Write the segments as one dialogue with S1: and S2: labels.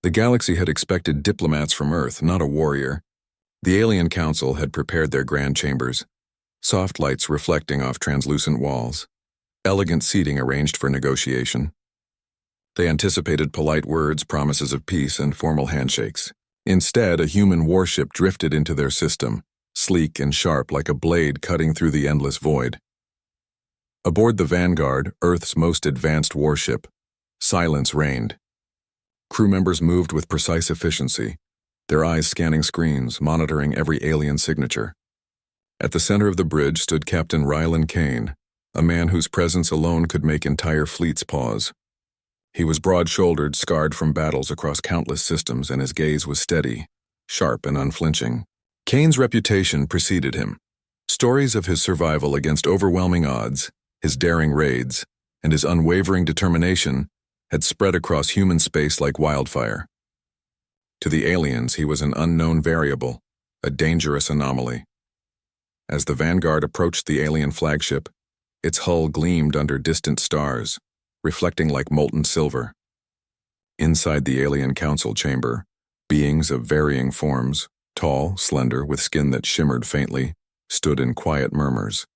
S1: The galaxy had expected diplomats from Earth, not a warrior. The alien council had prepared their grand chambers, soft lights reflecting off translucent walls, elegant seating arranged for negotiation. They anticipated polite words, promises of peace, and formal handshakes. Instead, a human warship drifted into their system, sleek and sharp like a blade cutting through the endless void. Aboard the Vanguard, Earth's most advanced warship, silence reigned. Crew members moved with precise efficiency, their eyes scanning screens, monitoring every alien signature. At the center of the bridge stood Captain Rylan Kane, a man whose presence alone could make entire fleets pause. He was broad-shouldered, scarred from battles across countless systems, and his gaze was steady, sharp, and unflinching. Kane's reputation preceded him. Stories of his survival against overwhelming odds, his daring raids, and his unwavering determination had spread across human space like wildfire. To the aliens, he was an unknown variable, a dangerous anomaly. As the Vanguard approached the alien flagship, its hull gleamed under distant stars, reflecting like molten silver. Inside the alien council chamber, beings of varying forms, tall, slender, with skin that shimmered faintly, stood in quiet murmurs.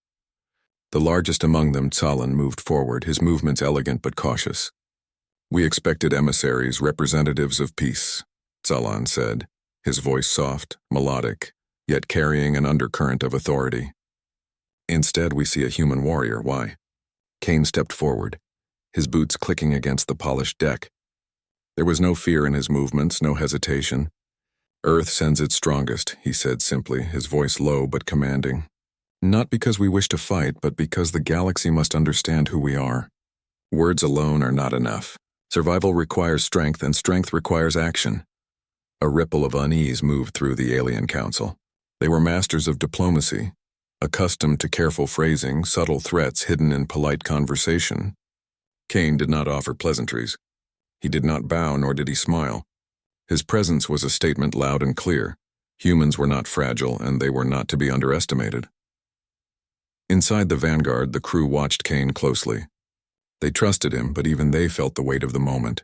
S1: The largest among them, Tsalan, moved forward, his movements elegant but cautious. "We expected emissaries, representatives of peace," Tsalan said, his voice soft, melodic, yet carrying an undercurrent of authority. "Instead, we see a human warrior. Why?" Kane stepped forward, his boots clicking against the polished deck. There was no fear in his movements, no hesitation. "Earth sends its strongest," he said simply, his voice low but commanding. "Not because we wish to fight, but because the galaxy must understand who we are. Words alone are not enough. Survival requires strength, and strength requires action." A ripple of unease moved through the alien council. They were masters of diplomacy, accustomed to careful phrasing, subtle threats hidden in polite conversation. Kane did not offer pleasantries. He did not bow, nor did he smile. His presence was a statement loud and clear. Humans were not fragile, and they were not to be underestimated. Inside the Vanguard, the crew watched Kane closely. They trusted him, but even they felt the weight of the moment.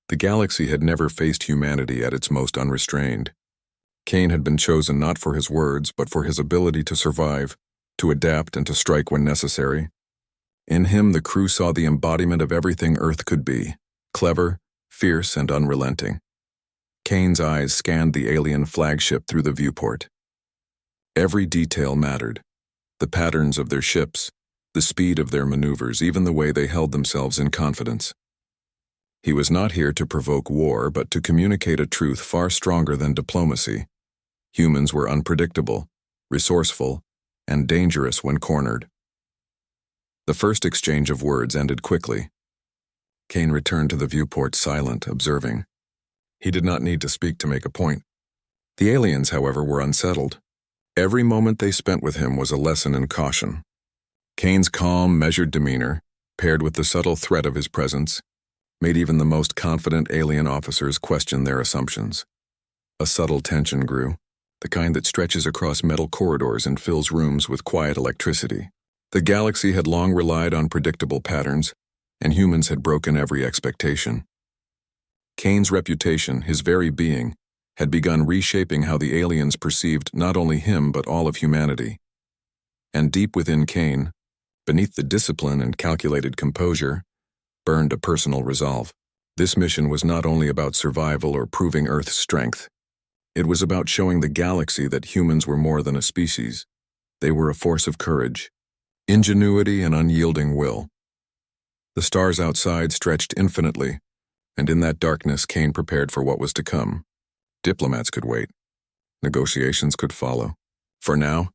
S1: The galaxy had never faced humanity at its most unrestrained. Kane had been chosen not for his words, but for his ability to survive, to adapt, and to strike when necessary. In him, the crew saw the embodiment of everything Earth could be, clever, fierce, and unrelenting. Kane's eyes scanned the alien flagship through the viewport. Every detail mattered. The patterns of their ships, the speed of their maneuvers, even the way they held themselves in confidence. He was not here to provoke war, but to communicate a truth far stronger than diplomacy. Humans were unpredictable, resourceful, and dangerous when cornered. The first exchange of words ended quickly. Kane returned to the viewport silent, observing. He did not need to speak to make a point. The aliens, however, were unsettled. Every moment they spent with him was a lesson in caution. Kane's calm, measured demeanor, paired with the subtle threat of his presence, made even the most confident alien officers question their assumptions. A subtle tension grew, the kind that stretches across metal corridors and fills rooms with quiet electricity. The galaxy had long relied on predictable patterns, and humans had broken every expectation. Kane's reputation, his very being, had begun reshaping how the aliens perceived not only him but all of humanity. And deep within Kane, beneath the discipline and calculated composure, burned a personal resolve. This mission was not only about survival or proving Earth's strength. It was about showing the galaxy that humans were more than a species. They were a force of courage, ingenuity, and unyielding will. The stars outside stretched infinitely, and in that darkness Kane prepared for what was to come. Diplomats could wait. Negotiations could follow. For now,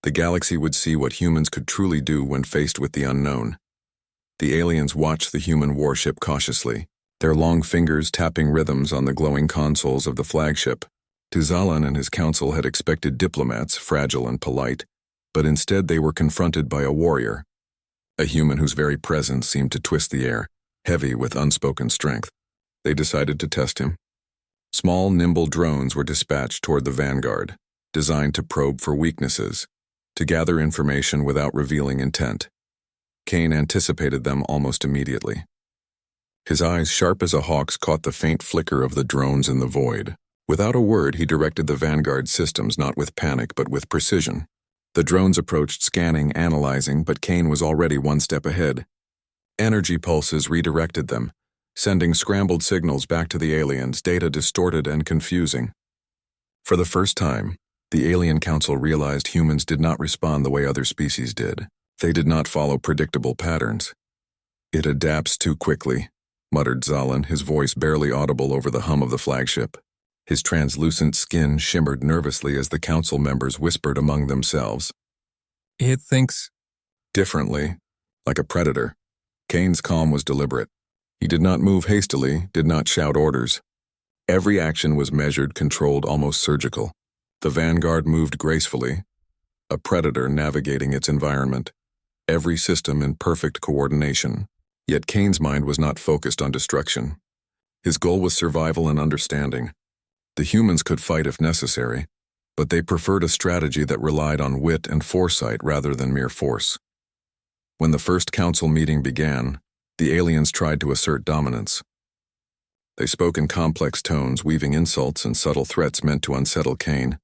S1: the galaxy would see what humans could truly do when faced with the unknown. The aliens watched the human warship cautiously, their long fingers tapping rhythms on the glowing consoles of the flagship. Tsalan and his council had expected diplomats, fragile and polite, but instead they were confronted by a warrior, a human whose very presence seemed to twist the air, heavy with unspoken strength. They decided to test him. Small, nimble drones were dispatched toward the Vanguard, designed to probe for weaknesses, to gather information without revealing intent. Kane anticipated them almost immediately. His eyes, sharp as a hawk's, caught the faint flicker of the drones in the void. Without a word, he directed the Vanguard systems, not with panic, but with precision. The drones approached, scanning, analyzing, but Kane was already one step ahead. Energy pulses redirected them, sending scrambled signals back to the aliens, data distorted and confusing. For the first time, the Alien Council realized humans did not respond the way other species did. They did not follow predictable patterns. "It adapts too quickly," muttered Zalan, his voice barely audible over the hum of the flagship. His translucent skin shimmered nervously as the council members whispered among themselves.
S2: "It thinks
S1: differently, like a predator." Kane's calm was deliberate. He did not move hastily, did not shout orders. Every action was measured, controlled, almost surgical. The Vanguard moved gracefully, a predator navigating its environment, every system in perfect coordination. Yet Kane's mind was not focused on destruction. His goal was survival and understanding. The humans could fight if necessary, but they preferred a strategy that relied on wit and foresight rather than mere force. When the first council meeting began, the aliens tried to assert dominance. They spoke in complex tones, weaving insults and subtle threats meant to unsettle Kane.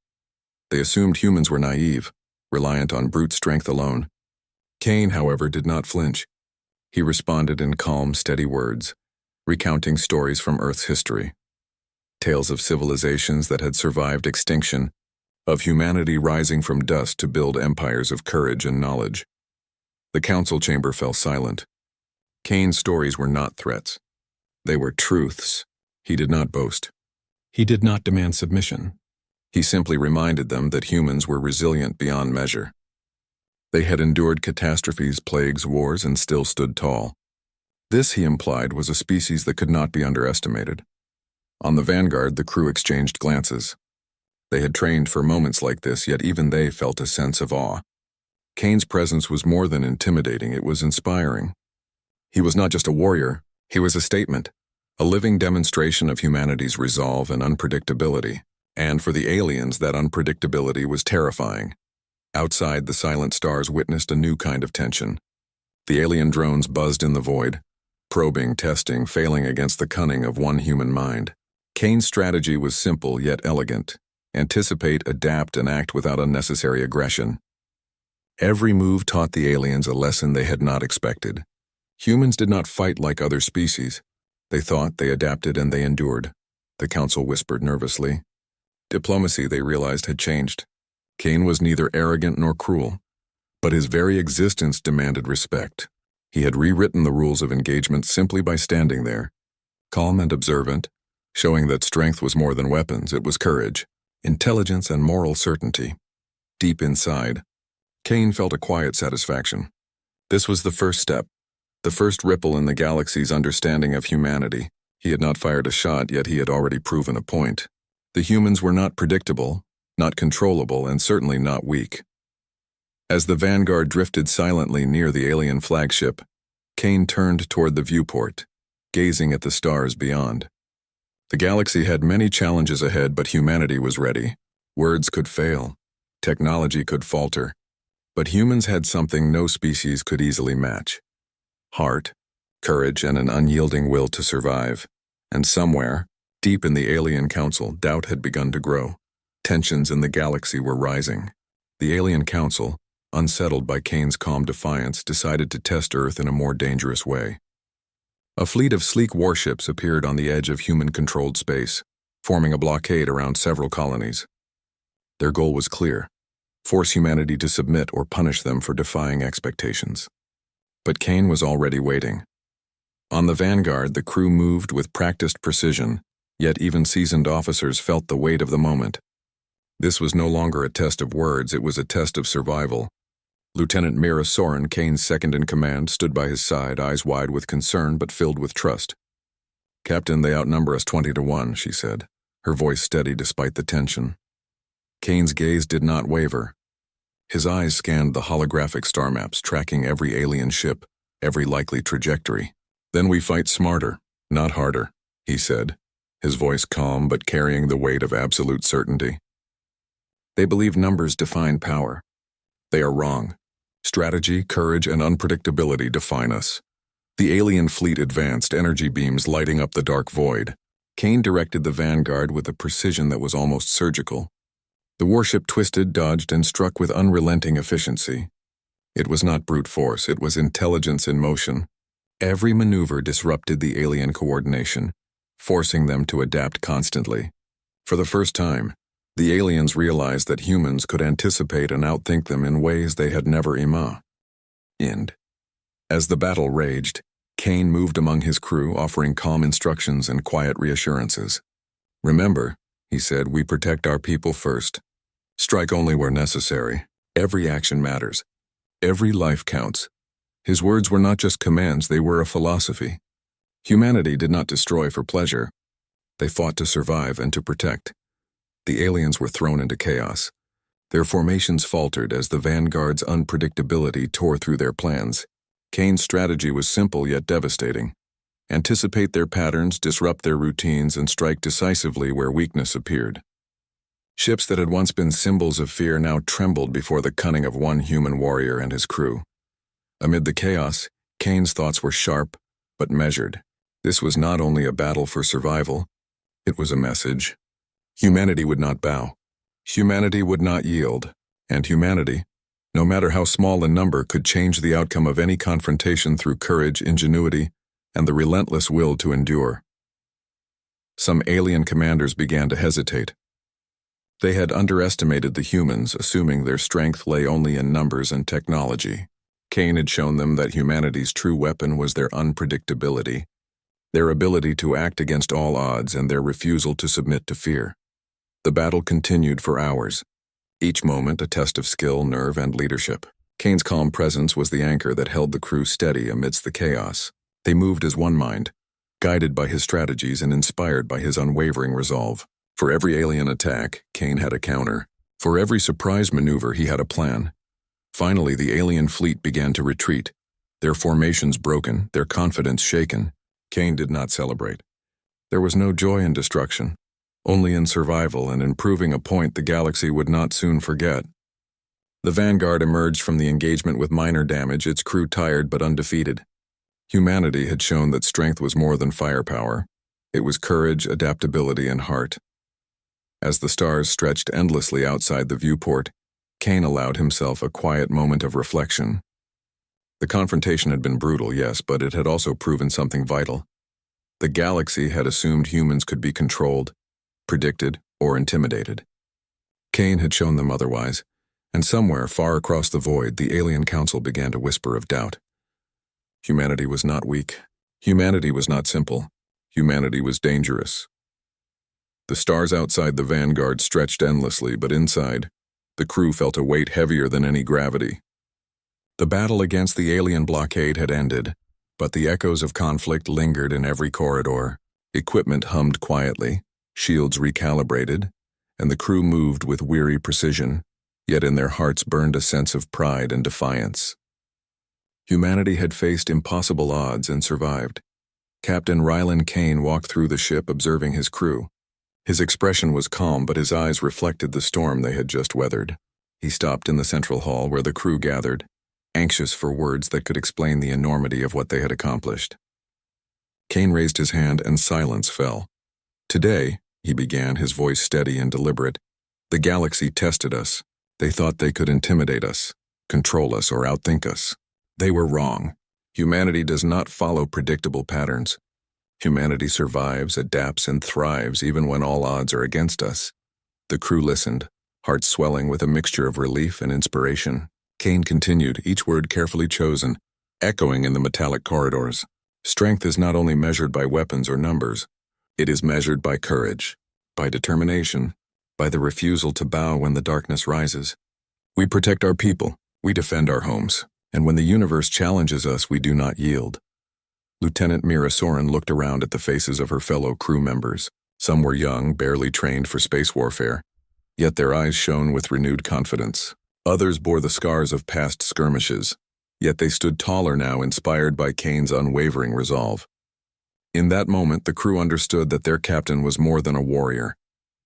S1: They assumed humans were naive, reliant on brute strength alone. Kane, however, did not flinch. He responded in calm, steady words, recounting stories from Earth's history. Tales of civilizations that had survived extinction, of humanity rising from dust to build empires of courage and knowledge. The council chamber fell silent. Kane's stories were not threats. They were truths. He did not boast. He did not demand submission. He simply reminded them that humans were resilient beyond measure. They had endured catastrophes, plagues, wars, and still stood tall. This, he implied, was a species that could not be underestimated. On the Vanguard, the crew exchanged glances. They had trained for moments like this, yet even they felt a sense of awe. Kane's presence was more than intimidating, it was inspiring. He was not just a warrior, he was a statement, a living demonstration of humanity's resolve and unpredictability. And for the aliens, that unpredictability was terrifying. Outside, the silent stars witnessed a new kind of tension. The alien drones buzzed in the void, probing, testing, failing against the cunning of one human mind. Kane's strategy was simple yet elegant. Anticipate, adapt, and act without unnecessary aggression. Every move taught the aliens a lesson they had not expected. Humans did not fight like other species. They thought, they adapted, and they endured. The council whispered nervously. Diplomacy, they realized, had changed. Kane was neither arrogant nor cruel, but his very existence demanded respect. He had rewritten the rules of engagement simply by standing there, calm and observant, showing that strength was more than weapons, it was courage, intelligence, and moral certainty. Deep inside, Kane felt a quiet satisfaction. This was the first step, the first ripple in the galaxy's understanding of humanity. He had not fired a shot, yet he had already proven a point. The humans were not predictable, not controllable, and certainly not weak. As the Vanguard drifted silently near the alien flagship, Kane turned toward the viewport, gazing at the stars beyond. The galaxy had many challenges ahead, but humanity was ready. Words could fail, technology could falter, but humans had something no species could easily match: heart, courage, and an unyielding will to survive. And somewhere, deep in the Alien Council, doubt had begun to grow. Tensions in the galaxy were rising. The Alien Council, unsettled by Kane's calm defiance, decided to test Earth in a more dangerous way. A fleet of sleek warships appeared on the edge of human-controlled space, forming a blockade around several colonies. Their goal was clear: force humanity to submit or punish them for defying expectations. But Kane was already waiting. On the Vanguard, the crew moved with practiced precision, yet even seasoned officers felt the weight of the moment. This was no longer a test of words, it was a test of survival. Lieutenant Mira Soren, Kane's second-in-command, stood by his side, eyes wide with concern but filled with trust. "Captain, they outnumber us 20-1, she said, her voice steady despite the tension. Kane's gaze did not waver. His eyes scanned the holographic star maps, tracking every alien ship, every likely trajectory. "Then we fight smarter, not harder," he said, his voice calm but carrying the weight of absolute certainty. "They believe numbers define power. They are wrong. Strategy, courage, and unpredictability define us. The alien fleet advanced, energy beams lighting up the dark void. Kane directed the vanguard with a precision that was almost surgical. The warship twisted, dodged, and struck with unrelenting efficiency. It was not brute force, it was intelligence in motion. Every maneuver disrupted the alien coordination, forcing them to adapt constantly. For the first time, the aliens realized that humans could anticipate and outthink them in ways they had never imagined. As the battle raged, Kane moved among his crew, offering calm instructions and quiet reassurances. "Remember," he said, "we protect our people first. Strike only where necessary. Every action matters. Every life counts." His words were not just commands, they were a philosophy. Humanity did not destroy for pleasure. They fought to survive and to protect. The aliens were thrown into chaos. Their formations faltered as the vanguard's unpredictability tore through their plans. Kane's strategy was simple yet devastating. Anticipate their patterns, disrupt their routines, and strike decisively where weakness appeared. Ships that had once been symbols of fear now trembled before the cunning of one human warrior and his crew. Amid the chaos, Kane's thoughts were sharp but measured. This was not only a battle for survival, it was a message. Humanity would not bow. Humanity would not yield. And humanity, no matter how small in number, could change the outcome of any confrontation through courage, ingenuity, and the relentless will to endure. Some alien commanders began to hesitate. They had underestimated the humans, assuming their strength lay only in numbers and technology. Kane had shown them that humanity's true weapon was their unpredictability, their ability to act against all odds, and their refusal to submit to fear. The battle continued for hours, each moment a test of skill, nerve, and leadership. Kane's calm presence was the anchor that held the crew steady amidst the chaos. They moved as one mind, guided by his strategies and inspired by his unwavering resolve. For every alien attack, Kane had a counter. For every surprise maneuver, he had a plan. Finally, the alien fleet began to retreat, their formations broken, their confidence shaken. Kane did not celebrate. There was no joy in destruction, only in survival and in proving a point the galaxy would not soon forget. The vanguard emerged from the engagement with minor damage, its crew tired but undefeated. Humanity had shown that strength was more than firepower. It was courage, adaptability, and heart. As the stars stretched endlessly outside the viewport, Kane allowed himself a quiet moment of reflection. The confrontation had been brutal, yes, but it had also proven something vital. The galaxy had assumed humans could be controlled, predicted, or intimidated. Kane had shown them otherwise, and somewhere far across the void, the alien council began to whisper of doubt. Humanity was not weak. Humanity was not simple. Humanity was dangerous. The stars outside the vanguard stretched endlessly, but inside, the crew felt a weight heavier than any gravity. The battle against the alien blockade had ended, but the echoes of conflict lingered in every corridor. Equipment hummed quietly, shields recalibrated, and the crew moved with weary precision, yet in their hearts burned a sense of pride and defiance. Humanity had faced impossible odds and survived. Captain Rylan Kane walked through the ship observing his crew. His expression was calm, but his eyes reflected the storm they had just weathered. He stopped in the central hall where the crew gathered, anxious for words that could explain the enormity of what they had accomplished. Kane raised his hand and silence fell. "Today," he began, his voice steady and deliberate, "the galaxy tested us. They thought they could intimidate us, control us, or outthink us. They were wrong. Humanity does not follow predictable patterns. Humanity survives, adapts, and thrives even when all odds are against us." The crew listened, hearts swelling with a mixture of relief and inspiration. Kane continued, each word carefully chosen, echoing in the metallic corridors. "Strength is not only measured by weapons or numbers. It is measured by courage, by determination, by the refusal to bow when the darkness rises. We protect our people, we defend our homes, and when the universe challenges us, we do not yield." Lieutenant Mira Soren looked around at the faces of her fellow crew members. Some were young, barely trained for space warfare, yet their eyes shone with renewed confidence. Others bore the scars of past skirmishes, yet they stood taller now, inspired by Kane's unwavering resolve. In that moment, the crew understood that their captain was more than a warrior.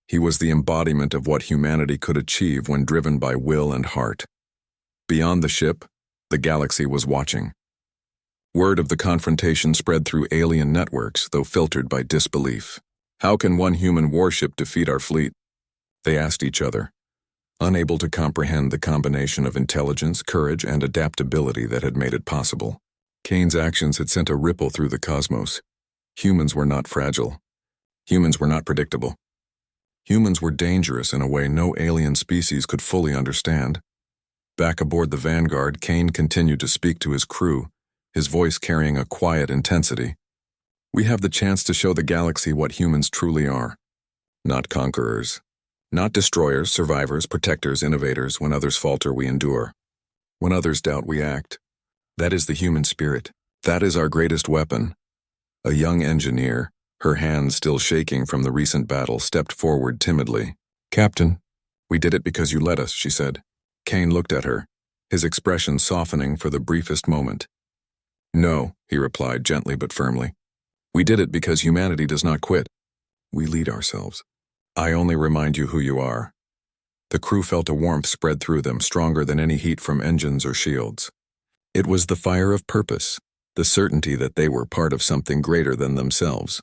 S1: He was the embodiment of what humanity could achieve when driven by will and heart. Beyond the ship, the galaxy was watching. Word of the confrontation spread through alien networks, though filtered by disbelief. How can one human warship defeat our fleet? They asked each other, unable to comprehend the combination of intelligence, courage, and adaptability that had made it possible. Kane's actions had sent a ripple through the cosmos. Humans were not fragile. Humans were not predictable. Humans were dangerous in a way no alien species could fully understand. Back aboard the Vanguard, Kane continued to speak to his crew, his voice carrying a quiet intensity. We have the chance to show the galaxy what humans truly are. Not conquerors. Not destroyers, survivors, protectors, innovators. When others falter, we endure. When others doubt, we act. That is the human spirit. That is our greatest weapon. A young engineer, her hands still shaking from the recent battle, stepped forward timidly. "Captain, we did it because you let us," she said. Kane looked at her, his expression softening for the briefest moment. "No," he replied gently but firmly. "We did it because humanity does not quit. We lead ourselves. I only remind you who you are." The crew felt a warmth spread through them, stronger than any heat from engines or shields. It was the fire of purpose, the certainty that they were part of something greater than themselves.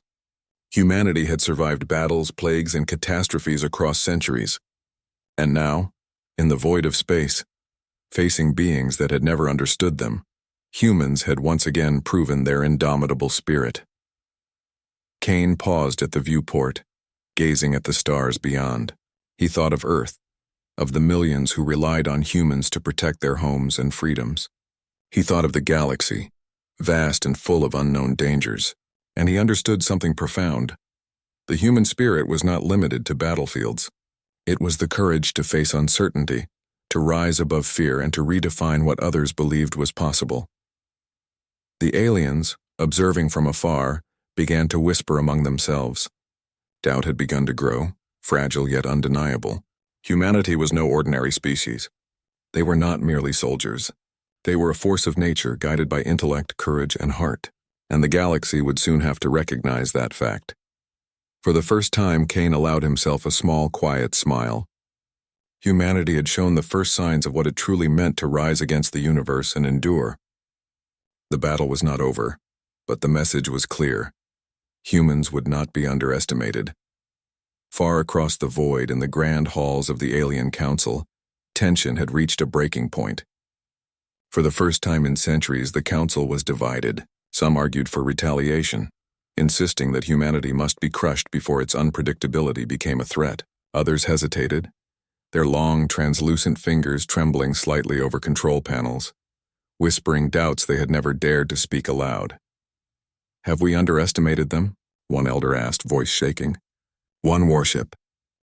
S1: Humanity had survived battles, plagues, and catastrophes across centuries. And now, in the void of space, facing beings that had never understood them, humans had once again proven their indomitable spirit. Kane paused at the viewport, gazing at the stars beyond. He thought of Earth, of the millions who relied on humans to protect their homes and freedoms. He thought of the galaxy, vast and full of unknown dangers, and he understood something profound. The human spirit was not limited to battlefields. It was the courage to face uncertainty, to rise above fear, and to redefine what others believed was possible. The aliens, observing from afar, began to whisper among themselves. Doubt had begun to grow, fragile yet undeniable. Humanity was no ordinary species. They were not merely soldiers. They were a force of nature guided by intellect, courage, and heart, and the galaxy would soon have to recognize that fact. For the first time, Kane allowed himself a small, quiet smile. Humanity had shown the first signs of what it truly meant to rise against the universe and endure. The battle was not over, but the message was clear. Humans would not be underestimated. Far across the void in the grand halls of the Alien Council, tension had reached a breaking point. For the first time in centuries, the Council was divided. Some argued for retaliation, insisting that humanity must be crushed before its unpredictability became a threat. Others hesitated, their long, translucent fingers trembling slightly over control panels, whispering doubts they had never dared to speak aloud. "Have we underestimated them?" one elder asked, voice shaking. "One warship,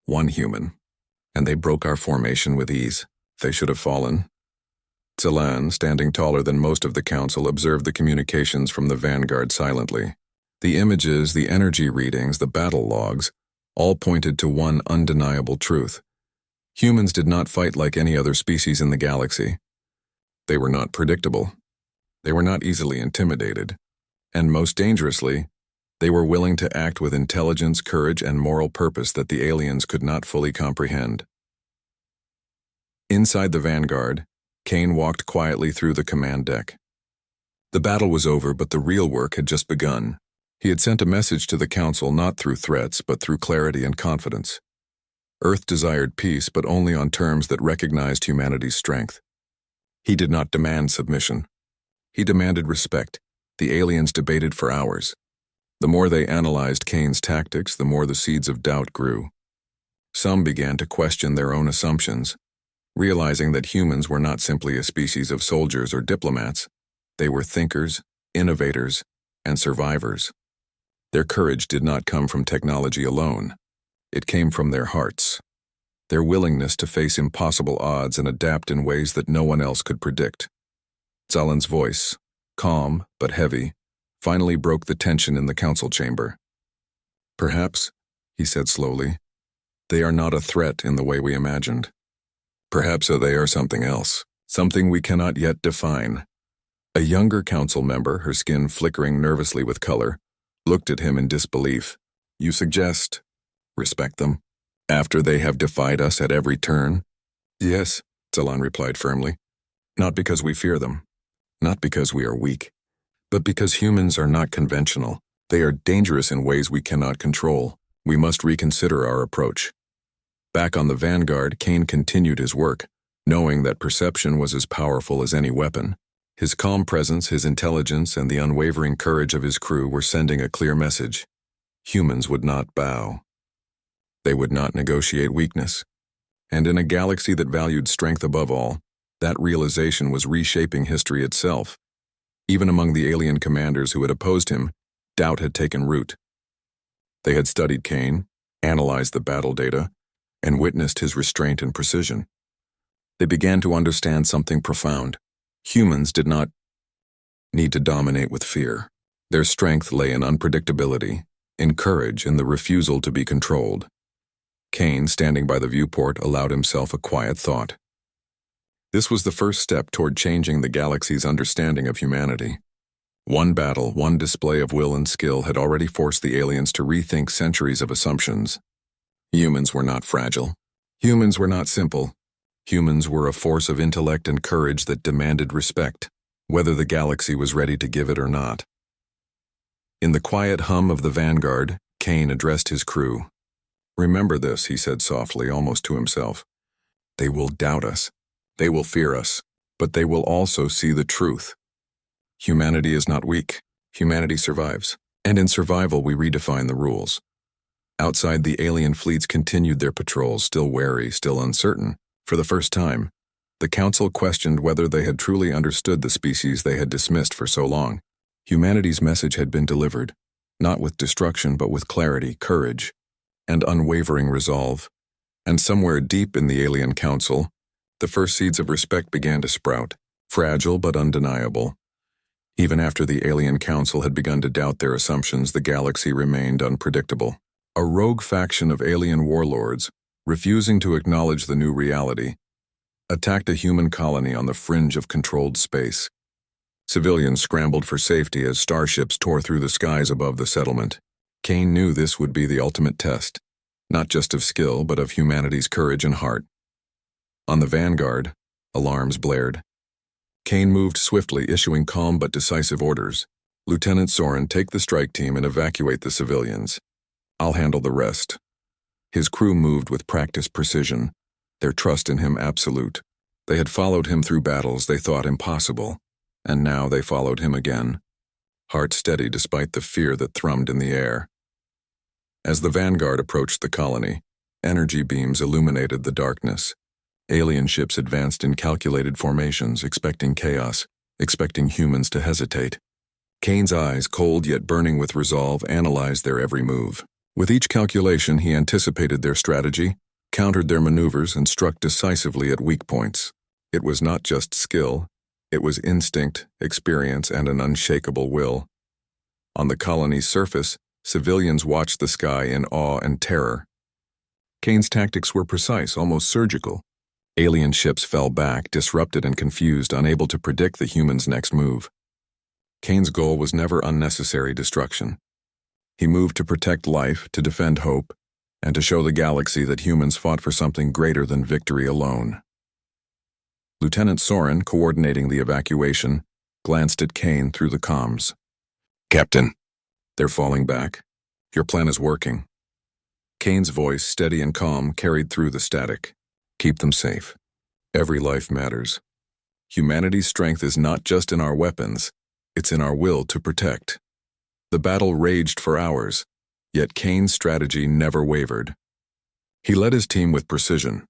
S1: one human, and they broke our formation with ease. They should have fallen." Zelan, standing taller than most of the council, observed the communications from the Vanguard silently. The images, the energy readings, the battle logs, all pointed to one undeniable truth. Humans did not fight like any other species in the galaxy. They were not predictable. They were not easily intimidated. And most dangerously, they were willing to act with intelligence, courage, and moral purpose that the aliens could not fully comprehend. Inside the Vanguard, Kane walked quietly through the command deck. The battle was over, but the real work had just begun. He had sent a message to the Council not through threats, but through clarity and confidence. Earth desired peace, but only on terms that recognized humanity's strength. He did not demand submission. He demanded respect. The aliens debated for hours. The more they analyzed Kane's tactics, the more the seeds of doubt grew. Some began to question their own assumptions, realizing that humans were not simply a species of soldiers or diplomats. They were thinkers, innovators, and survivors. Their courage did not come from technology alone. It came from their hearts, their willingness to face impossible odds and adapt in ways that no one else could predict. Zelan's voice, calm but heavy, finally broke the tension in the council chamber. "Perhaps," he said slowly, "they are not a threat in the way we imagined. Perhaps they are something else, something we cannot yet define." A younger council member, her skin flickering nervously with color, looked at him in disbelief. "You suggest, respect them, after they have defied us at every turn?" "Yes," Zelan replied firmly. "Not because we fear them, not because we are weak, But because humans are not conventional, they are dangerous in ways we cannot control. We must reconsider our approach. Back on the Vanguard, Kane continued his work, knowing that perception was as powerful as any weapon. His calm presence, his intelligence, and the unwavering courage of his crew were sending a clear message. Humans would not bow. They would not negotiate weakness. And in a galaxy that valued strength above all, that realization was reshaping history itself. Even among the alien commanders who had opposed him, doubt had taken root. They had studied Kane, analyzed the battle data, and witnessed his restraint and precision. They began to understand something profound. Humans did not need to dominate with fear. Their strength lay in unpredictability, in courage, in the refusal to be controlled. Kane, standing by the viewport, allowed himself a quiet thought. This was the first step toward changing the galaxy's understanding of humanity. One battle, one display of will and skill had already forced the aliens to rethink centuries of assumptions. Humans were not fragile. Humans were not simple. Humans were a force of intellect and courage that demanded respect, whether the galaxy was ready to give it or not. In the quiet hum of the Vanguard, Kane addressed his crew. "Remember this," he said softly, almost to himself. "They will doubt us. They will fear us, but they will also see the truth. Humanity is not weak. Humanity survives. And in survival, we redefine the rules." Outside, the alien fleets continued their patrols, still wary, still uncertain. For the first time, the Council questioned whether they had truly understood the species they had dismissed for so long. Humanity's message had been delivered, not with destruction but with clarity, courage, and unwavering resolve. And somewhere deep in the alien council, the first seeds of respect began to sprout, fragile but undeniable. Even after the alien council had begun to doubt their assumptions, the galaxy remained unpredictable. A rogue faction of alien warlords, refusing to acknowledge the new reality, attacked a human colony on the fringe of controlled space. Civilians scrambled for safety as starships tore through the skies above the settlement. Kane knew this would be the ultimate test, not just of skill, but of humanity's courage and heart. On the Vanguard, alarms blared. Kane moved swiftly, issuing calm but decisive orders. "Lieutenant Soren, take the strike team and evacuate the civilians. I'll handle the rest." His crew moved with practiced precision, their trust in him absolute. They had followed him through battles they thought impossible, and now they followed him again, heart steady despite the fear that thrummed in the air. As the Vanguard approached the colony, energy beams illuminated the darkness. Alien ships advanced in calculated formations, expecting chaos, expecting humans to hesitate. Kane's eyes, cold yet burning with resolve, analyzed their every move. With each calculation, he anticipated their strategy, countered their maneuvers, and struck decisively at weak points. It was not just skill, it was instinct, experience, and an unshakable will. On the colony's surface, civilians watched the sky in awe and terror. Kane's tactics were precise, almost surgical. Alien ships fell back, disrupted and confused, unable to predict the humans' next move. Kane's goal was never unnecessary destruction. He moved to protect life, to defend hope, and to show the galaxy that humans fought for something greater than victory alone. Lieutenant Soren, coordinating the evacuation, glanced at Kane through the comms. "Captain, they're falling back. Your plan is working." Kane's voice, steady and calm, carried through the static. "Keep them safe. Every life matters. Humanity's strength is not just in our weapons, it's in our will to protect." The battle raged for hours, yet Kane's strategy never wavered. He led his team with precision,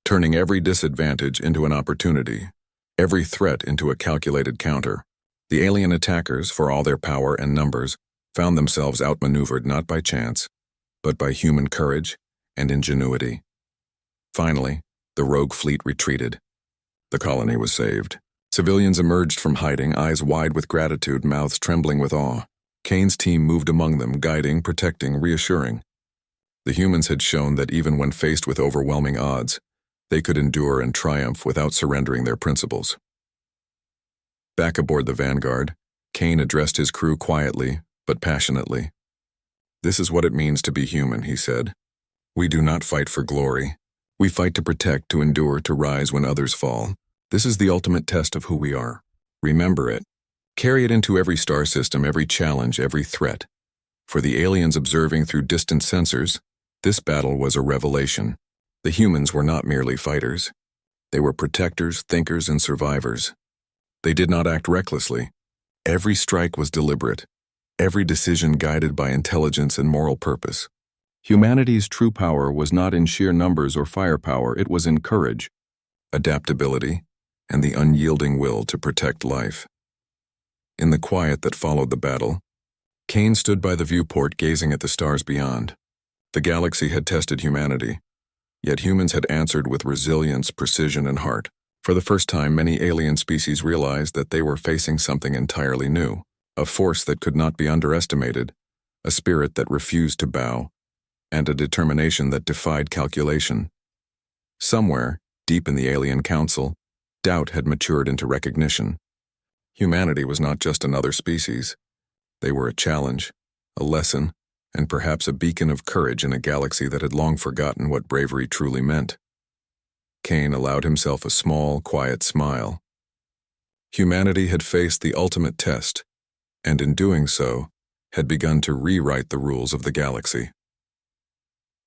S1: turning every disadvantage into an opportunity, every threat into a calculated counter. The alien attackers, for all their power and numbers, found themselves outmaneuvered not by chance, but by human courage and ingenuity. Finally, the rogue fleet retreated. The colony was saved. Civilians emerged from hiding, eyes wide with gratitude, mouths trembling with awe. Kane's team moved among them, guiding, protecting, reassuring. The humans had shown that even when faced with overwhelming odds, they could endure and triumph without surrendering their principles. Back aboard the Vanguard, Kane addressed his crew quietly, but passionately. "This is what it means to be human," he said. "We do not fight for glory. We fight to protect, to endure, to rise when others fall. This is the ultimate test of who we are. Remember it. Carry it into every star system, every challenge, every threat. For the aliens observing through distant sensors, this battle was a revelation. The humans were not merely fighters. They were protectors, thinkers, and survivors. They did not act recklessly. Every strike was deliberate, every decision guided by intelligence and moral purpose. Humanity's true power was not in sheer numbers or firepower, it was in courage, adaptability, and the unyielding will to protect life. In the quiet that followed the battle, Kane stood by the viewport gazing at the stars beyond. The galaxy had tested humanity, yet humans had answered with resilience, precision, and heart. For the first time, many alien species realized that they were facing something entirely new, a force that could not be underestimated, a spirit that refused to bow, and a determination that defied calculation. Somewhere, deep in the alien council, doubt had matured into recognition. Humanity was not just another species. They were a challenge, a lesson, and perhaps a beacon of courage in a galaxy that had long forgotten what bravery truly meant. Kane allowed himself a small, quiet smile. Humanity had faced the ultimate test, and in doing so, had begun to rewrite the rules of the galaxy.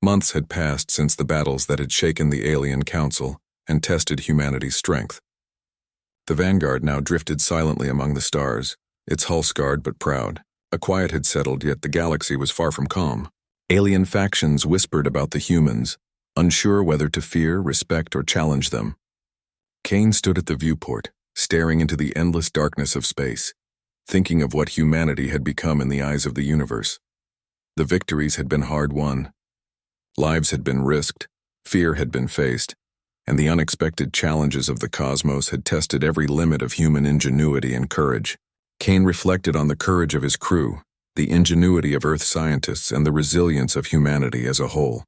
S1: Months had passed since the battles that had shaken the alien council and tested humanity's strength. The Vanguard now drifted silently among the stars, its hull scarred but proud. A quiet had settled, yet the galaxy was far from calm. Alien factions whispered about the humans, unsure whether to fear, respect, or challenge them. Kane stood at the viewport, staring into the endless darkness of space, thinking of what humanity had become in the eyes of the universe. The victories had been hard won. Lives had been risked, fear had been faced, and the unexpected challenges of the cosmos had tested every limit of human ingenuity and courage. Kane reflected on the courage of his crew, the ingenuity of Earth scientists, and the resilience of humanity as a whole.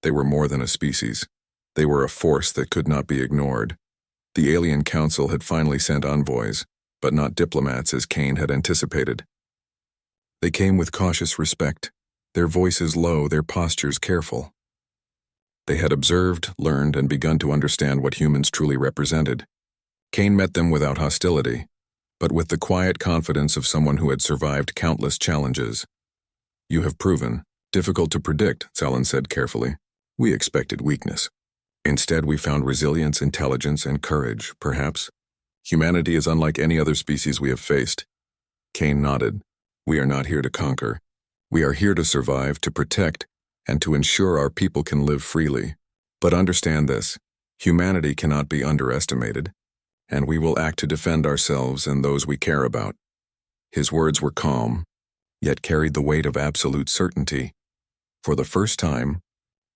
S1: They were more than a species. They were a force that could not be ignored. The alien council had finally sent envoys, but not diplomats as Kane had anticipated. They came with cautious respect, their voices low, their postures careful. They had observed, learned, and begun to understand what humans truly represented. Kane met them without hostility, but with the quiet confidence of someone who had survived countless challenges. "You have proven, difficult to predict," Talon said carefully. "We expected weakness. Instead, we found resilience, intelligence, and courage, perhaps. Humanity is unlike any other species we have faced." Kane nodded. "We are not here to conquer. We are here to survive, to protect, and to ensure our people can live freely. But understand this, humanity cannot be underestimated, and we will act to defend ourselves and those we care about." His words were calm, yet carried the weight of absolute certainty. For the first time,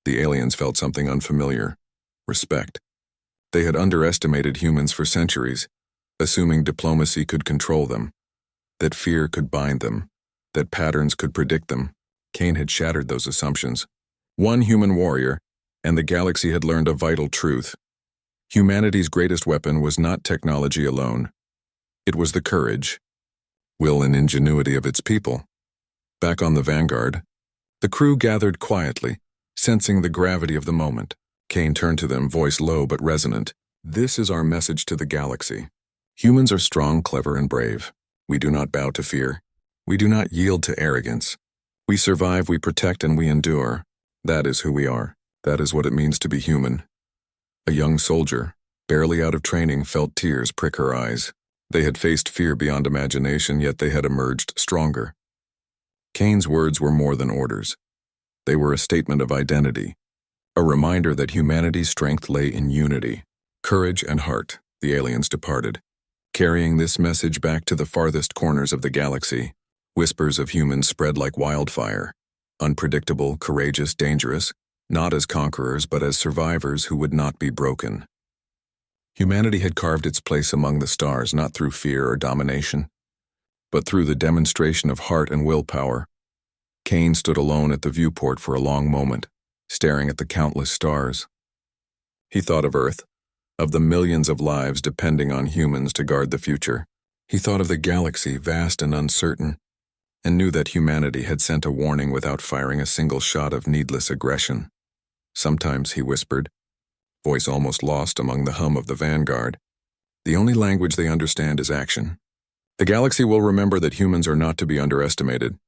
S1: the aliens felt something unfamiliar: respect. They had underestimated humans for centuries, assuming diplomacy could control them, that fear could bind them, that patterns could predict them. Kane had shattered those assumptions. One human warrior, and the galaxy had learned a vital truth. Humanity's greatest weapon was not technology alone. It was the courage, will, and ingenuity of its people. Back on the Vanguard, the crew gathered quietly, sensing the gravity of the moment. Kane turned to them, voice low but resonant. "This is our message to the galaxy. Humans are strong, clever, and brave. We do not bow to fear. We do not yield to arrogance. We survive, we protect, and we endure. That is who we are. That is what it means to be human." A young soldier, barely out of training, felt tears prick her eyes. They had faced fear beyond imagination, yet they had emerged stronger. Kane's words were more than orders. They were a statement of identity, a reminder that humanity's strength lay in unity, courage, and heart. The aliens departed, carrying this message back to the farthest corners of the galaxy. Whispers of humans spread like wildfire, unpredictable, courageous, dangerous, not as conquerors but as survivors who would not be broken. Humanity had carved its place among the stars not through fear or domination, but through the demonstration of heart and willpower. Kane stood alone at the viewport for a long moment, staring at the countless stars. He thought of Earth, of the millions of lives depending on humans to guard the future. He thought of the galaxy, vast and uncertain, and knew that humanity had sent a warning without firing a single shot of needless aggression. "Sometimes," he whispered, voice almost lost among the hum of the Vanguard, "the only language they understand is action. The galaxy will remember that humans are not to be underestimated.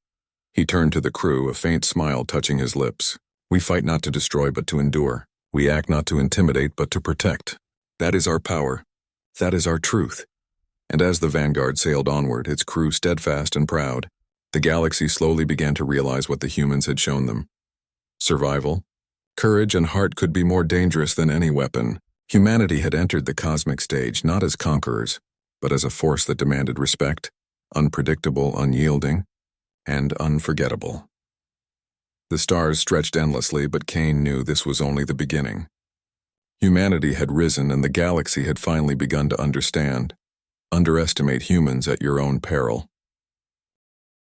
S1: He turned to the crew, a faint smile touching his lips. We fight not to destroy but to endure. We act not to intimidate but to protect. That is our power. That is our truth. And as the Vanguard sailed onward, its crew steadfast and proud, the galaxy slowly began to realize what the humans had shown them. Survival, courage, and heart could be more dangerous than any weapon. Humanity had entered the cosmic stage not as conquerors, but as a force that demanded respect, unpredictable, unyielding, and unforgettable. The stars stretched endlessly, but Kane knew this was only the beginning. Humanity had risen and the galaxy had finally begun to understand. Underestimate humans at your own peril.